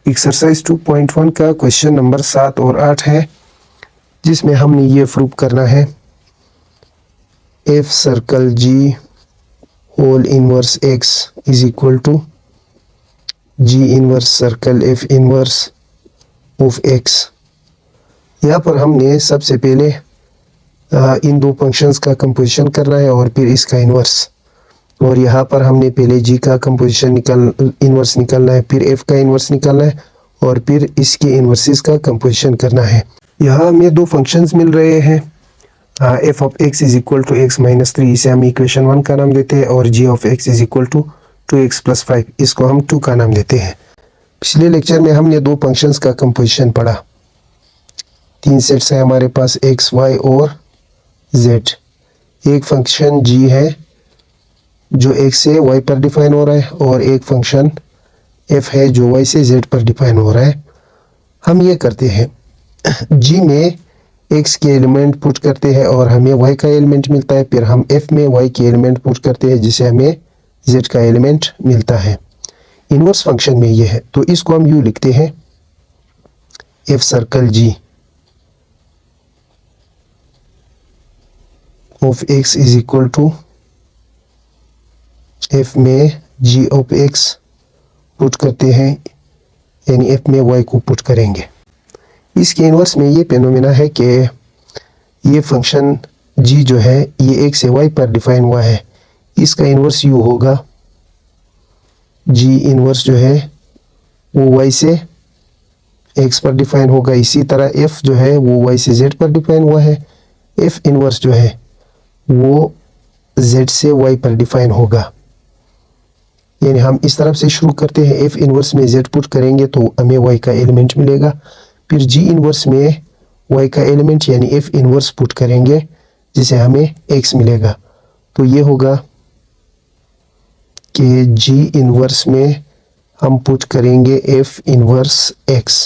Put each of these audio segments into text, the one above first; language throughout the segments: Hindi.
एक्सरसाइज 2.1 का क्वेश्चन नंबर 7 और 8 है, जिसमें हमने ये प्रूव करना है f circle g whole inverse x is equal to g inverse circle f inverse of x. यहाँ पर हमने सबसे पहले इन दो फंक्शंस का कंपोजिशन करना है और फिर इसका इन्वर्स, और यहाँ पर हमने पहले जी का कंपोजिशन इन्वर्स निकालना है, फिर एफ का इन्वर्स निकालना है और फिर इसके इन्वर्सेस का कंपोजिशन करना है। यहाँ हमें दो फंक्शंस मिल रहे हैं, f of x is equal to x minus 3, इसे हम इक्वेशन 1 का नाम देते हैं, और g of x is equal to 2x + 5, इसको हम 2 का नाम देते हैं। पिछले लेक्चर में हमने दो फंक्शंस का कंपोजिशन पढ़ा। 3 सेट्स हैं हमारे पास, x, y और z। एक फंक्शन g है जो x से y पर डिफाइन हो रहा है, और एक फंक्शन f है जो y से z पर डिफाइन हो रहा है। हम ये करते हैं, g में x के एलिमेंट पुट करते हैं और हमें y का एलिमेंट मिलता है, फिर हम f में y के एलिमेंट पुट करते हैं जिसे हमें z का एलिमेंट मिलता है। इनवर्स फंक्शन में ये है, तो इसको हम यूँ लिखते हैं, f circle g of x is equal to f में g ऑफ x पुट करते हैं, यानी f में y को पुट करेंगे। इसके इनवर्स में ये फेनोमेना है कि ये फंक्शन g जो है ये x से y पर डिफाइन हुआ है, इसका इनवर्स u होगा, g इनवर्स जो है वो y से x पर डिफाइन होगा। इसी तरह f जो है वो y से z पर डिफाइन हुआ है, f इनवर्स जो है वो z से y पर डिफाइन होगा। यानी हम इस तरफ से शुरू करते हैं, f इनवर्स में z पुट करेंगे तो हमें y का एलिमेंट मिलेगा, फिर g इनवर्स में y का एलिमेंट यानी f इनवर्स पुट करेंगे जिसे हमें x मिलेगा। तो ये होगा कि g इनवर्स में हम पुट करेंगे f इनवर्स x,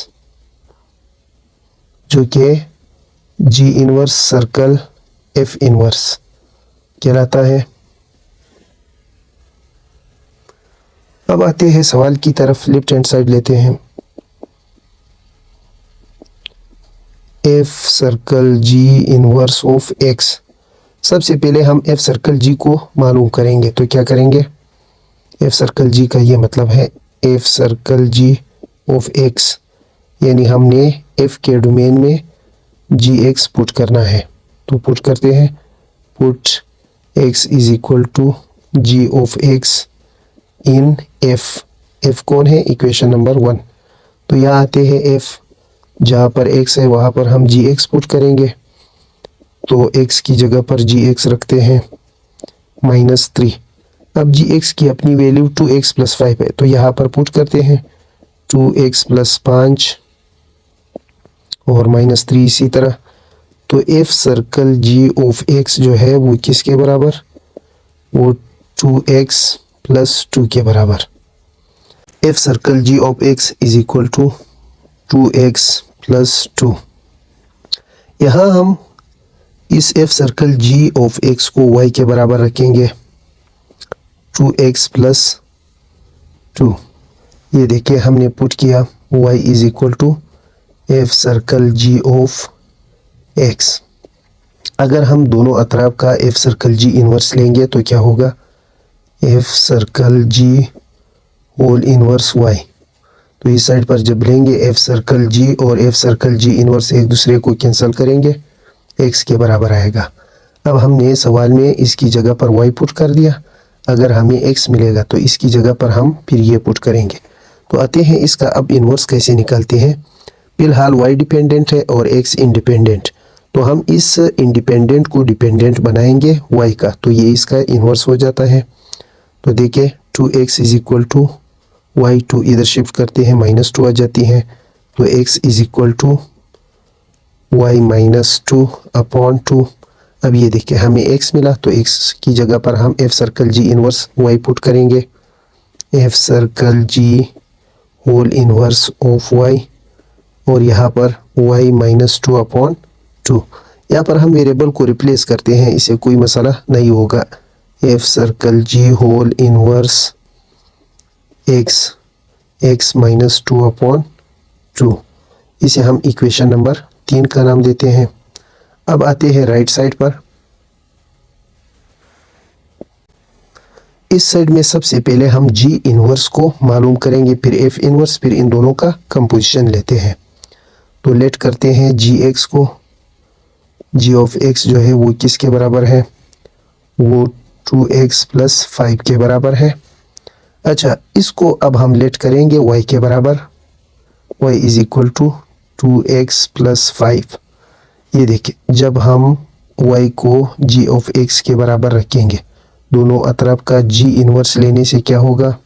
जो कि g inverse circle f inverse कहलाता है। अब आते हैं सवाल की तरफ, लेफ्ट हैंड साइड लेते हैं। f circle g inverse of x। सबसे पहले हम f सर्कल g को मालूम करेंगे, तो क्या करेंगे, f सर्कल g का ये मतलब है f circle g of x, यानी हमने f के डोमेन में gx पुट करना है। तो पुट करते हैं, put x is equal to g of x in f कौन है, इक्वेशन नंबर 1। तो यहाँ आते हैं f, जहाँ पर x है वहाँ पर हम gx पुट करेंगे, तो x की जगह पर gx रखते हैं -3। अब gx की अपनी वैल्यू 2x + 5 है, तो यहाँ पर पुट करते हैं 2x + 5 और -3 इसी तरह। तो f circle g of x जो है वो किसके बराबर, वो 2x + 2 के बराबर। f circle g of x is equal to 2x + 2। यहाँ हम इस f circle g of x को y के बराबर रखेंगे, 2x + 2। ये देखिए हमने पुट किया, y is equal to f circle g of x। अगर हम दोनों अतराफ का f सर्कल g इनवर्स लेंगे तो क्या होगा, f circle g whole inverse y। तो इस साइड पर जब लेंगे f सर्कल g और f सर्कल g इनवर्स एक दूसरे को कैंसिल करेंगे, x के बराबर आएगा। अब हमने सवाल में इसकी जगह पर y पुट कर दिया, अगर हमें x मिलेगा तो इसकी जगह पर हम फिर ये पुट करेंगे। तो आते हैं इसका अब इनवर्स कैसे निकालते हैं। फिलहाल y डिपेंडेंट है और x इंडिपेंडेंट, तो हम इस इंडिपेंडेंट को डिपेंडेंट बनाएंगे y का, तो ये इसका इन्वर्स हो जाता है। तो देखिए 2x is equal to y, 2 इधर शिफ्ट करते हैं, -2 आ जाती है, तो x is equal to y -2 upon 2। अब ये देखिए हमें x मिला, तो x की जगह पर हम f circle g inverse y put करेंगे, f circle g whole inverse of y, और यहाँ पर y -2 अपॉन 2। यहाँ पर हम वेरिएबल को रिप्लेस करते हैं, इसे कोई मसला नहीं होगा। f circle g whole inverse x x minus 2/2। इसे हम इक्वेशन नंबर 3 का नाम देते हैं। अब आते हैं राइट साइड पर। इस साइड में सबसे पहले हम जी इनवर्स को मालूम करेंगे, फिर एफ इनवर्स, फिर इन दोनों का कंपोजिशन लेते हैं। तो लेट करते हैं जी एक्स को। जी ऑफ एक्स जो है वो किसके बराबर है? वो 2x + 5 के बराबर है। अच्छा, इसको अब हम लेट करेंगे y के बराबर। y = 2x + 5। ये देखिए, जब हम y को g ऑफ x के बराबर रखेंगे, दोनों अतराफ का g इनवर्स लेने से क्या होगा?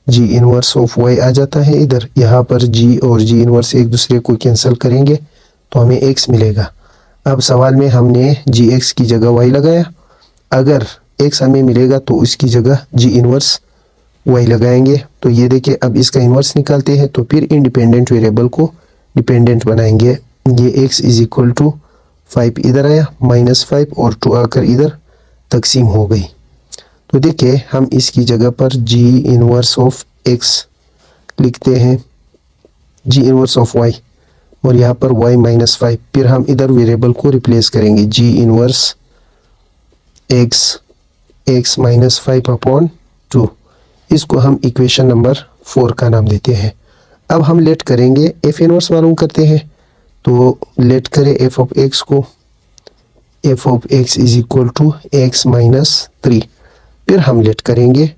g इनवर्स ऑफ y आ जाता है इधर। यहाँ पर g और g इनवर्स एक दूसरे को कैंसिल करेंगे तो हमें x मिलेगा। अब सवाल में हमने gx की जगह y लगाया। अगर x हमें मिलेगा तो उसकी जगह g इनवर्स y लगाएंगे। तो ये देखिए, अब इसका इनवर्स निकालते हैं तो फिर इंडिपेंडेंट वेरिएबल को डिपेंडेंट बनाएंगे। ये x = 5 इधर आया, -5 और 2 आकर इधर तकसीम हो गई। तो देखिए, हम इसकी जगह पर g इनवर्स ऑफ x लिखते हैं, g इनवर्स ऑफ y, और यहाँ पर y -5। फिर हम इधर वेरिएबल को रिप्लेस करेंगे, g इनवर्स x -5/2। इसको हम इक्वेशन नंबर 4 का नाम देते हैं। अब हम लेट करेंगे f इनवर्स मालूम करते हैं। तो लेट करें f ऑफ x को। f of x = x - 3। फिर हम लेट करेंगे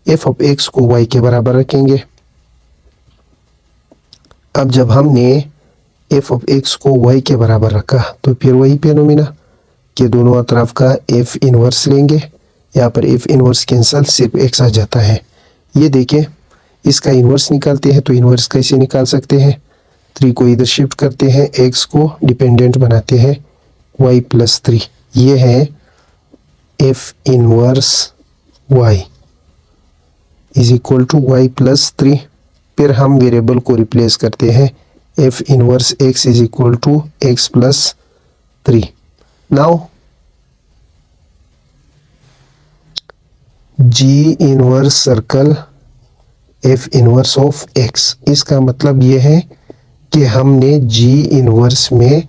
f ऑफ x को y के बराबर रखेंगे। अब जब हमने f ऑफ x को y के बराबर रखा तो फिर वही फेनोमेना के दोनों अतराफ का f इनवर्स लेंगे। यहाँ पर f इनवर्स कैंसल, सिर्फ x आ जाता है। ये देखें, इसका इनवर्स निकालते हैं। तो इनवर्स कैसे निकाल सकते हैं? 3 को इधर शिफ्ट करते हैं, x को डिपेंडेंट बनाते हैं, y + 3। ये है f इनवर्स y = y + 3। फिर हम वेरिएबल को रिप्लेस करते हैं, f inverse x = x + 3। Now g inverse circle f inverse of x। इसका मतलब ये है कि हमने g इनवर्स में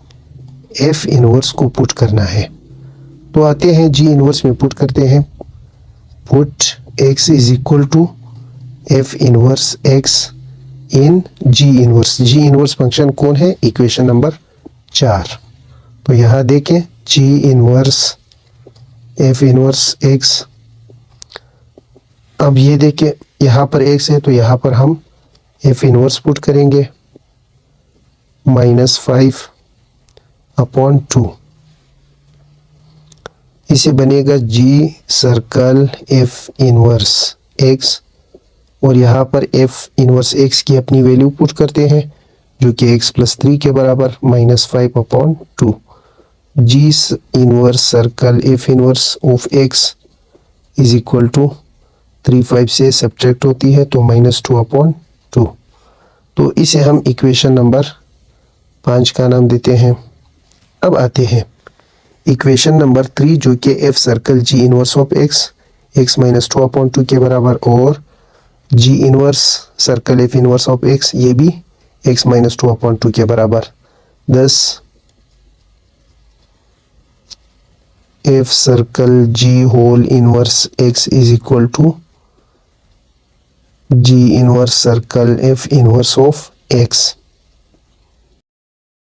f इनवर्स को पुट करना है। तो आते हैं g इनवर्स में पुट करते हैं। Put x = f inverse x इन g inverse. g inverse function कौन है? Equation number 4। तो यहाँ देखें, g inverse f inverse x। अब ये देखें, यहाँ पर x है तो यहाँ पर हम f इनवर्स पुट करेंगे, -5/2। इसे बनेगा g circle f inverse x, और यहाँ पर f इनवर्स x की अपनी वैल्यू पुट करते हैं जो कि x + 3 के बराबर, -5/2। g inverse circle f inverse of x = 3 5 से सब्ट्रैक्ट होती है तो -2/2। तो इसे हम इक्वेशन नंबर 5 का नाम देते हैं। अब आते हैं इक्वेशन नंबर 3 जो कि f circle g inverse of x -2/2 के बराबर, और g inverse circle f inverse of x, ये भी x -2/2 के बराबर। thus f circle g whole inverse x = g inverse circle f inverse of x।